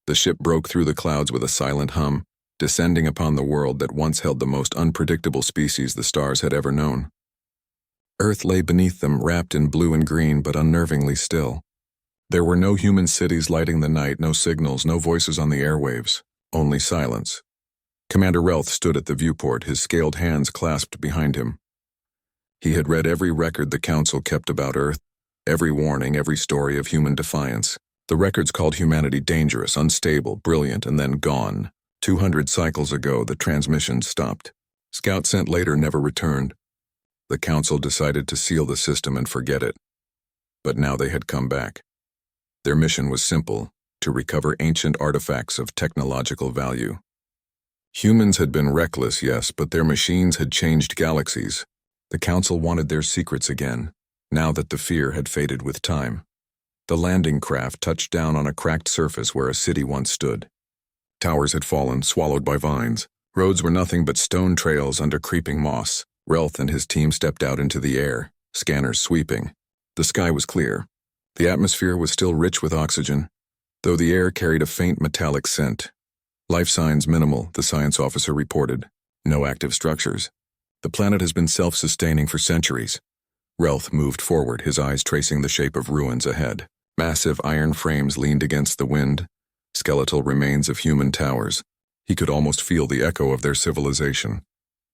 The ship broke through the clouds with a silent hum, descending upon the world that once held the most unpredictable species the stars had ever known. Earth lay beneath them, wrapped in blue and green, but unnervingly still. There were no human cities lighting the night, no signals, no voices on the airwaves, only silence. Commander Relth stood at the viewport, his scaled hands clasped behind him. He had read every record the Council kept about Earth, every warning, every story of human defiance. The records called humanity dangerous, unstable, brilliant, and then gone. 200 cycles ago, the transmissions stopped. Scouts sent later never returned. The Council decided to seal the system and forget it. But now they had come back. Their mission was simple: to recover ancient artifacts of technological value. Humans had been reckless, yes, but their machines had changed galaxies. The Council wanted their secrets again, now that the fear had faded with time. The landing craft touched down on a cracked surface where a city once stood. Towers had fallen, swallowed by vines. Roads were nothing but stone trails under creeping moss. Relth and his team stepped out into the air, scanners sweeping. The sky was clear. The atmosphere was still rich with oxygen, though the air carried a faint metallic scent. Life signs minimal, the science officer reported. No active structures. The planet has been self-sustaining for centuries. Relth moved forward, his eyes tracing the shape of ruins ahead. Massive iron frames leaned against the wind, skeletal remains of human towers. He could almost feel the echo of their civilization.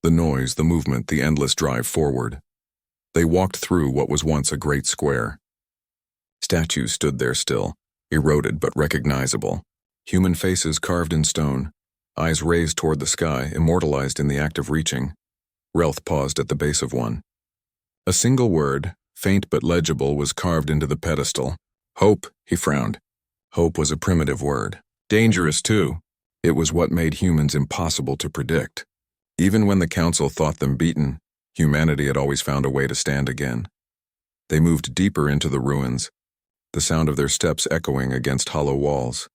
The noise, the movement, the endless drive forward. They walked through what was once a great square. Statues stood there still, eroded but recognizable. Human faces carved in stone, eyes raised toward the sky, immortalized in the act of reaching. Relth paused at the base of one. A single word, faint but legible, was carved into the pedestal. Hope, he frowned. Hope was a primitive word. Dangerous, too. It was what made humans impossible to predict. Even when the Council thought them beaten, humanity had always found a way to stand again. They moved deeper into the ruins, the sound of their steps echoing against hollow walls.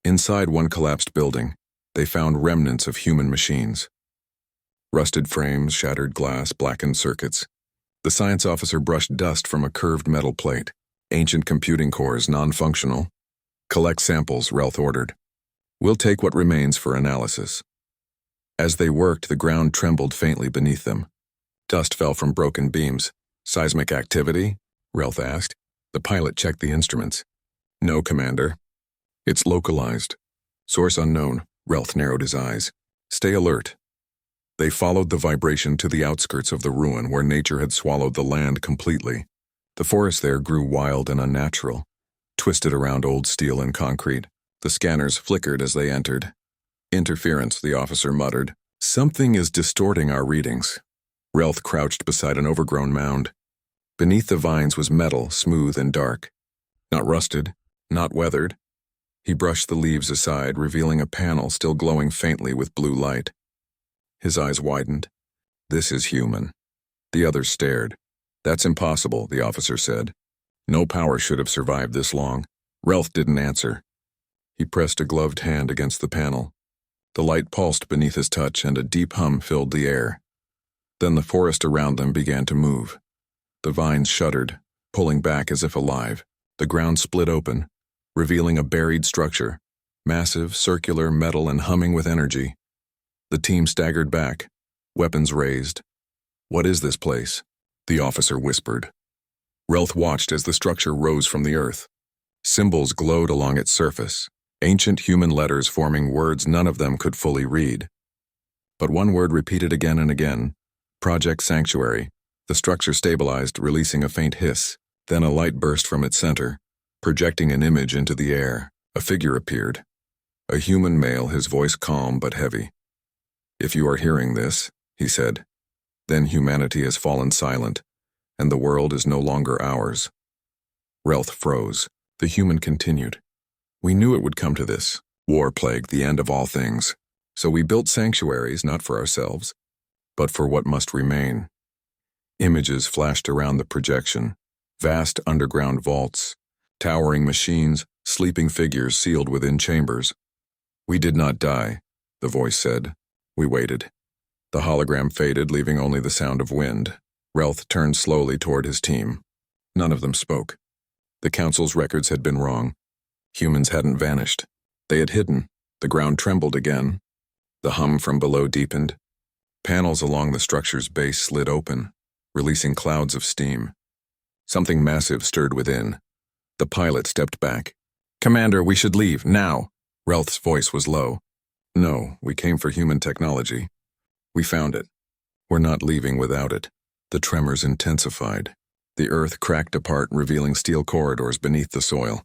Inside one collapsed building, they found remnants of human machines. Rusted frames, shattered glass, blackened circuits. The science officer brushed dust from a curved metal plate. Ancient computing cores, non-functional. Collect samples, Relth ordered. We'll take what remains for analysis. As they worked, the ground trembled faintly beneath them. Dust fell from broken beams. Seismic activity? Relth asked. The pilot checked the instruments. No, Commander. It's localized. Source unknown. Relth narrowed his eyes. Stay alert. They followed the vibration to the outskirts of the ruin where nature had swallowed the land completely. The forest there grew wild and unnatural, twisted around old steel and concrete. The scanners flickered as they entered. Interference, the officer muttered. Something is distorting our readings. Relth crouched beside an overgrown mound. Beneath the vines was metal, smooth and dark. Not rusted, not weathered. He brushed the leaves aside, revealing a panel still glowing faintly with blue light. His eyes widened. This is human. The others stared. That's impossible, the officer said. No power should have survived this long. Relth didn't answer. He pressed a gloved hand against the panel. The light pulsed beneath his touch and a deep hum filled the air. Then the forest around them began to move. The vines shuddered, pulling back as if alive. The ground split open, revealing a buried structure, massive, circular, metal, and humming with energy. The team staggered back, weapons raised. What is this place? The officer whispered. Relth watched as the structure rose from the earth. Symbols glowed along its surface, ancient human letters forming words none of them could fully read. But one word repeated again and again. Project Sanctuary. The structure stabilized, releasing a faint hiss. Then a light burst from its center, projecting an image into the air. A figure appeared. A human male, his voice calm but heavy. If you are hearing this, he said, then humanity has fallen silent, and the world is no longer ours. Relth froze. The human continued. We knew it would come to this. War plagued the end of all things. So we built sanctuaries, not for ourselves, but for what must remain. Images flashed around the projection. Vast underground vaults, towering machines, sleeping figures sealed within chambers. We did not die, the voice said. We waited. The hologram faded, leaving only the sound of wind. Relth turned slowly toward his team. None of them spoke. The Council's records had been wrong. Humans hadn't vanished. They had hidden. The ground trembled again. The hum from below deepened. Panels along the structure's base slid open, releasing clouds of steam. Something massive stirred within. The pilot stepped back. "Commander, we should leave, now." Relth's voice was low. "No, we came for human technology. We found it. We're not leaving without it." The tremors intensified. The earth cracked apart, revealing steel corridors beneath the soil.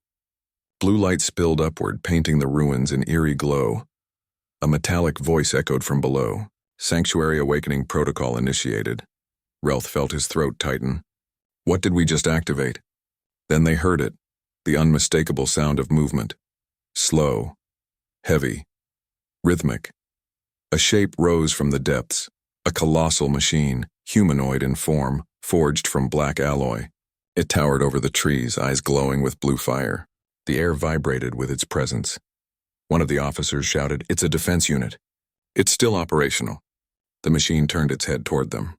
Blue light spilled upward, painting the ruins in eerie glow. A metallic voice echoed from below. Sanctuary awakening protocol initiated. Relth felt his throat tighten. What did we just activate? Then they heard it, the unmistakable sound of movement. Slow, heavy, rhythmic. A shape rose from the depths, a colossal machine, humanoid in form, forged from black alloy. It towered over the trees, eyes glowing with blue fire. The air vibrated with its presence. One of the officers shouted, "It's a defense unit." "It's still operational." The machine turned its head toward them.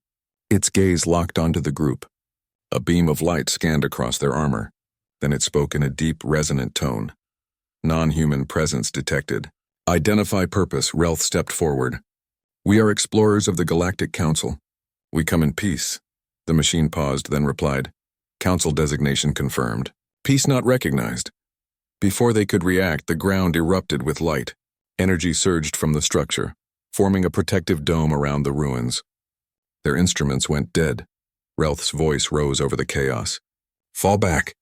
Its gaze locked onto the group. A beam of light scanned across their armor. Then it spoke in a deep, resonant tone. Non-human presence detected. "Identify purpose." Relth stepped forward. "We are explorers of the Galactic Council. We come in peace." The machine paused, then replied, "Council designation confirmed. Peace not recognized." Before they could react, the ground erupted with light. Energy surged from the structure, forming a protective dome around the ruins. Their instruments went dead. Relth's voice rose over the chaos. "Fall back."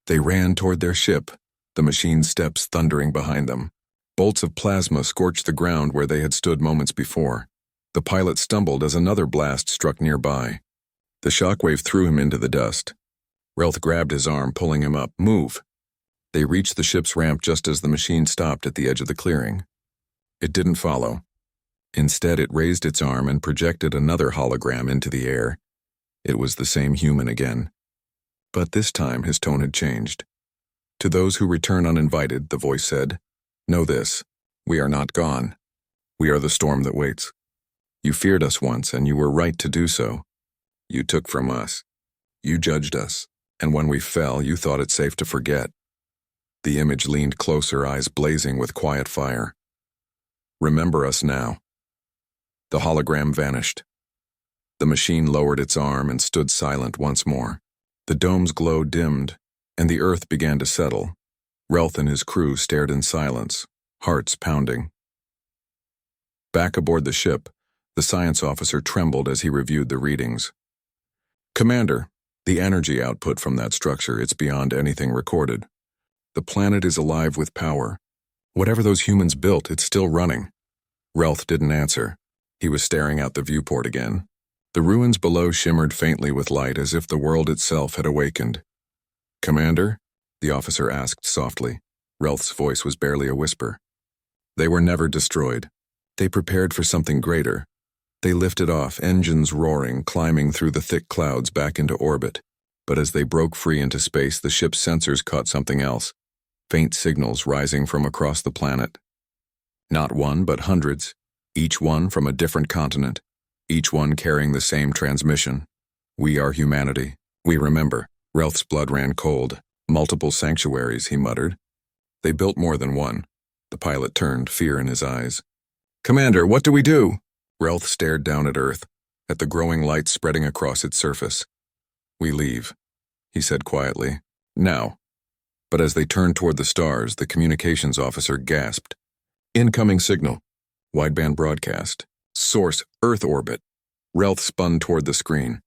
They ran toward their ship, the machine's steps thundering behind them. Bolts of plasma scorched the ground where they had stood moments before. The pilot stumbled as another blast struck nearby. The shockwave threw him into the dust. Relth grabbed his arm, pulling him up. "Move." They reached the ship's ramp just as the machine stopped at the edge of the clearing. It didn't follow. Instead, it raised its arm and projected another hologram into the air. It was the same human again. But this time, his tone had changed. "To those who return uninvited," the voice said, "know this. We are not gone. We are the storm that waits. You feared us once, and you were right to do so. You took from us. You judged us. And when we fell, you thought it safe to forget." The image leaned closer, eyes blazing with quiet fire. "Remember us now." The hologram vanished. The machine lowered its arm and stood silent once more. The dome's glow dimmed, and the earth began to settle. Relth and his crew stared in silence, hearts pounding. Back aboard the ship, the science officer trembled as he reviewed the readings. "Commander, the energy output from that structure, it's beyond anything recorded. The planet is alive with power. Whatever those humans built, it's still running." Relth didn't answer. He was staring out the viewport again. The ruins below shimmered faintly with light, as if the world itself had awakened. "Commander?" the officer asked softly. Relth's voice was barely a whisper. "They were never destroyed. They prepared for something greater. They lifted off, engines roaring, climbing through the thick clouds back into orbit. But as they broke free into space, the ship's sensors caught something else. Faint signals rising from across the planet. Not one, but hundreds, each one from a different continent, each one carrying the same transmission. "We are humanity. We remember." Relth's blood ran cold. "Multiple sanctuaries," he muttered. "They built more than one." The pilot turned, fear in his eyes. "Commander, what do we do?" Relth stared down at Earth, at the growing light spreading across its surface. "We leave," he said quietly. "Now." But as they turned toward the stars, the communications officer gasped. "Incoming signal. Wideband broadcast. Source, Earth orbit." Relth spun toward the screen.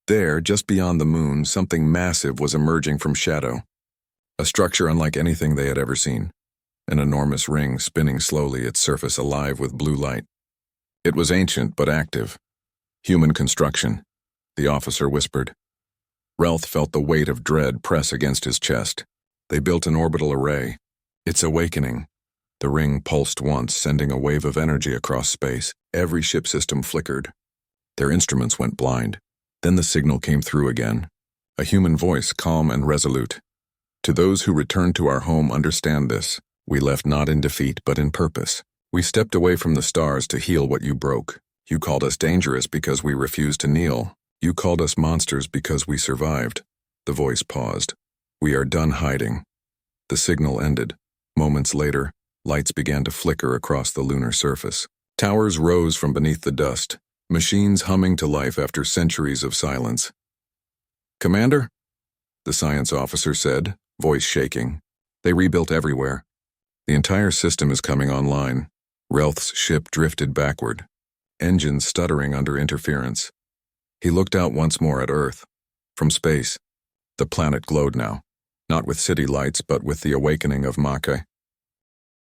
There, just beyond the moon, something massive was emerging from shadow. A structure unlike anything they had ever seen. An enormous ring spinning slowly, its surface alive with blue light. It was ancient but active. "Human construction," the officer whispered. Relth felt the weight of dread press against his chest. They built an orbital array. "It's awakening." The ring pulsed once, sending a wave of energy across space. Every ship system flickered. Their instruments went blind. Then the signal came through again. A human voice, calm and resolute. "To those who return to our home, understand this. We left not in defeat, but in purpose. We stepped away from the stars to heal what you broke. You called us dangerous because we refused to kneel. You called us monsters because we survived." The voice paused. "We are done hiding." The signal ended. Moments later, Lights began to flicker across the lunar surface. Towers rose from beneath the dust, machines humming to life after centuries of silence. "Commander?" the science officer said, voice shaking. "They rebuilt everywhere. The entire system is coming online." Relth's ship drifted backward, engines stuttering under interference. He looked out once more at Earth. From space, the planet glowed now, not with city lights but with the awakening of Makai.